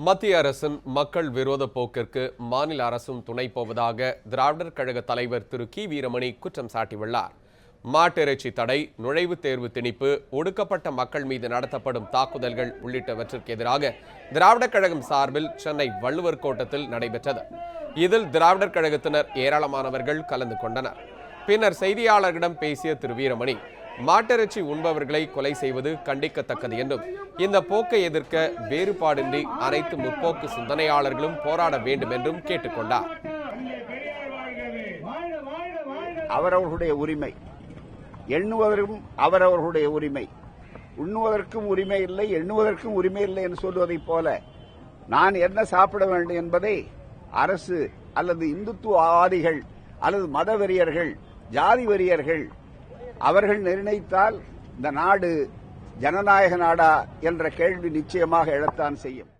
மத்திய அரசின் மக்கள் விரோத போக்கிற்கு மாநில அரசும் துணை போவதாக திராவிடர் கழக தலைவர் திரு கி வீரமணி குற்றம் சாட்டியுள்ளார். மாட்டிறைச்சி தடை, நுழைவுத் தேர்வு திணிப்பு, ஒடுக்கப்பட்ட மக்கள் மீது நடத்தப்படும் தாக்குதல்கள் உள்ளிட்டவற்றிற்கு எதிராக திராவிடர் கழகம் சார்பில் சென்னை வள்ளுவர் கோட்டத்தில் நடைபெற்றது. இதில் திராவிடர் கழகத்தினர் ஏராளமானவர்கள் கலந்து கொண்டனர். பின்னர் செய்தியாளர்களிடம் பேசிய திரு வீரமணி, மாட்டிறைச்சி உண்பவர்களை கொலை செய்வது கண்டிக்கத்தக்கது என்றும் இந்த போக்கை எதிர்க்க வேறுபாடின்றி அனைத்து முற்போக்கு சிந்தனையாளர்களும் போராட வேண்டும் என்றும் கேட்டுக்கொண்டார். அவரவர்களுடைய உரிமை, எண்ணுவதற்கும் அவரவர்களுடைய உரிமை, உண்ணுவதற்கும் உரிமை இல்லை, எண்ணுவதற்கும் உரிமை இல்லை என்று சொல்வதைப் போல நான் என்ன சாப்பிட வேண்டும் என்பதை அரசு அல்லது இந்துத்துவவாதிகள் அல்லது மதவெறியர்கள், ஜாதி வெறியர்கள் அவர்கள் நிர்ணயித்தால் இந்த நாடு ஜனநாயக நாடா என்ற கேள்வி நிச்சயமாக எழத்தான் செய்யும்.